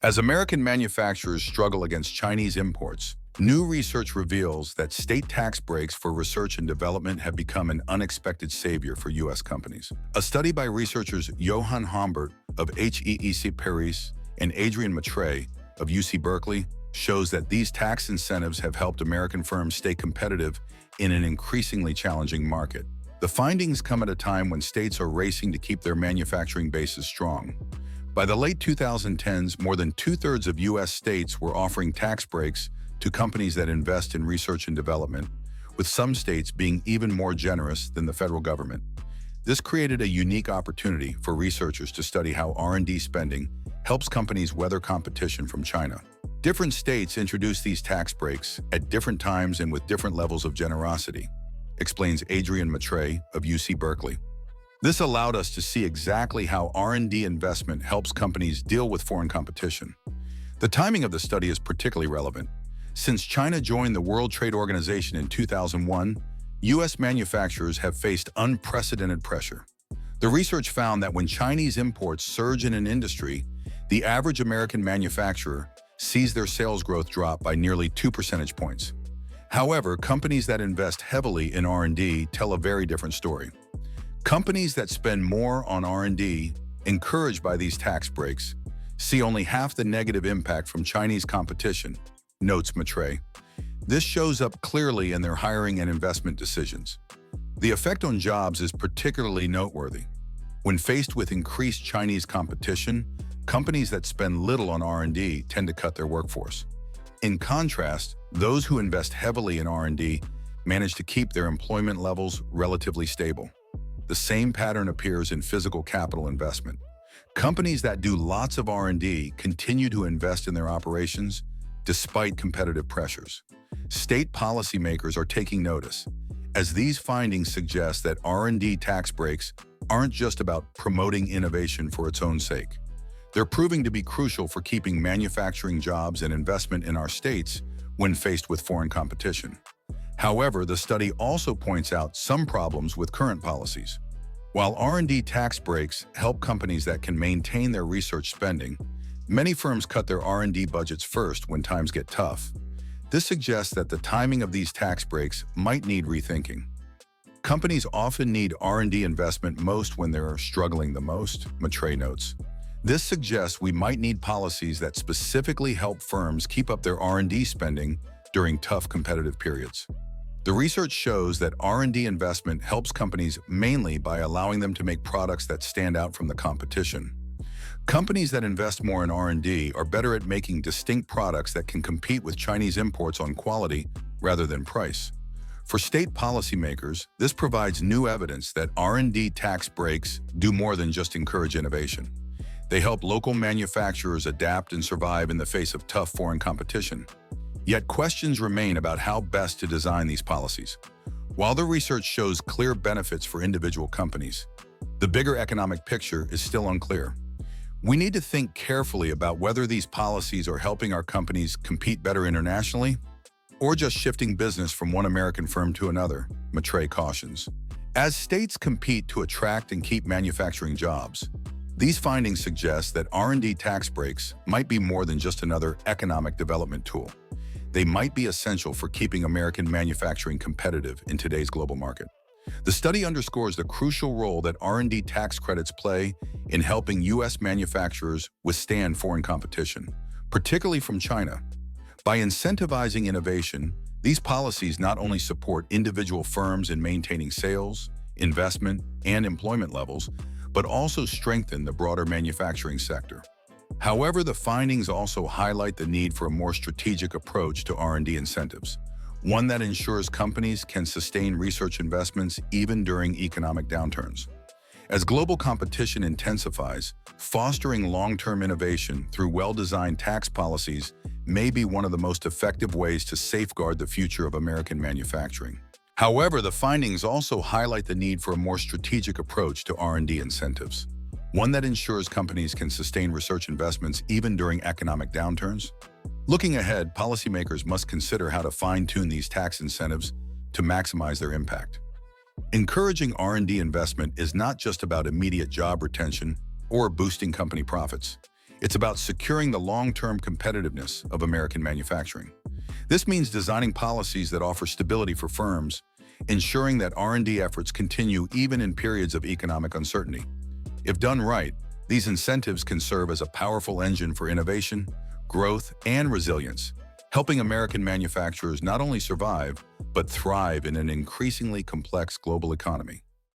As American manufacturers struggle against Chinese imports, new research reveals that state tax breaks for research and development have become an unexpected savior for U.S. companies. A study by researchers Johan Hombert of HEEC Paris and Adrien Matray of UC Berkeley shows that these tax incentives have helped American firms stay competitive in an increasingly challenging market. The findings come at a time when states are racing to keep their manufacturing bases strong. By the late 2010s, more than two-thirds of U.S. states were offering tax breaks to companies that invest in research and development, with some states being even more generous than the federal government. This created a unique opportunity for researchers to study how R&D spending helps companies weather competition from China. Different states introduced these tax breaks at different times and with different levels of generosity, explains Adrien Matray of UC Berkeley. This allowed us to see exactly how R&D investment helps companies deal with foreign competition. The timing of the study is particularly relevant. Since China joined the World Trade Organization in 2001, U.S. manufacturers have faced unprecedented pressure. The research found that when Chinese imports surge in an industry, the average American manufacturer sees their sales growth drop by nearly 2 percentage points. However, companies that invest heavily in R&D tell a very different story. Companies that spend more on R&D, encouraged by these tax breaks, see only half the negative impact from Chinese competition, notes Matray. This shows up clearly in their hiring and investment decisions. The effect on jobs is particularly noteworthy. When faced with increased Chinese competition, companies that spend little on R&D tend to cut their workforce. In contrast, those who invest heavily in R&D manage to keep their employment levels relatively stable. The same pattern appears in physical capital investment. Companies that do lots of R&D continue to invest in their operations despite competitive pressures. State policymakers are taking notice, as these findings suggest that R&D tax breaks aren't just about promoting innovation for its own sake. They're proving to be crucial for keeping manufacturing jobs and investment in our states when faced with foreign competition. However, the study also points out some problems with current policies. While R&D tax breaks help companies that can maintain their research spending, many firms cut their R&D budgets first when times get tough. This suggests that the timing of these tax breaks might need rethinking. Companies often need R&D investment most when they're struggling the most, Matray notes. This suggests we might need policies that specifically help firms keep up their R&D spending during tough competitive periods. The research shows that R&D investment helps companies mainly by allowing them to make products that stand out from the competition. Companies that invest more in R&D are better at making distinct products that can compete with Chinese imports on quality rather than price. For state policymakers, this provides new evidence that R&D tax breaks do more than just encourage innovation. They help local manufacturers adapt and survive in the face of tough foreign competition. Yet questions remain about how best to design these policies. While the research shows clear benefits for individual companies, the bigger economic picture is still unclear. We need to think carefully about whether these policies are helping our companies compete better internationally or just shifting business from one American firm to another, Matray cautions. As states compete to attract and keep manufacturing jobs, these findings suggest that R&D tax breaks might be more than just another economic development tool. They might be essential for keeping American manufacturing competitive in today's global market. The study underscores the crucial role that R&D tax credits play in helping U.S. manufacturers withstand foreign competition, particularly from China. By incentivizing innovation, these policies not only support individual firms in maintaining sales, investment, and employment levels, but also strengthen the broader manufacturing sector. However, the findings also highlight the need for a more strategic approach to R&D incentives, one that ensures companies can sustain research investments even during economic downturns. As global competition intensifies, fostering long-term innovation through well-designed tax policies may be one of the most effective ways to safeguard the future of American manufacturing. However, the findings also highlight the need for a more strategic approach to R&D incentives, one that ensures companies can sustain research investments even during economic downturns. Looking ahead, policymakers must consider how to fine-tune these tax incentives to maximize their impact. Encouraging R&D investment is not just about immediate job retention or boosting company profits. It's about securing the long-term competitiveness of American manufacturing. This means designing policies that offer stability for firms, ensuring that R&D efforts continue even in periods of economic uncertainty. If done right, these incentives can serve as a powerful engine for innovation, growth, and resilience, helping American manufacturers not only survive, but thrive in an increasingly complex global economy.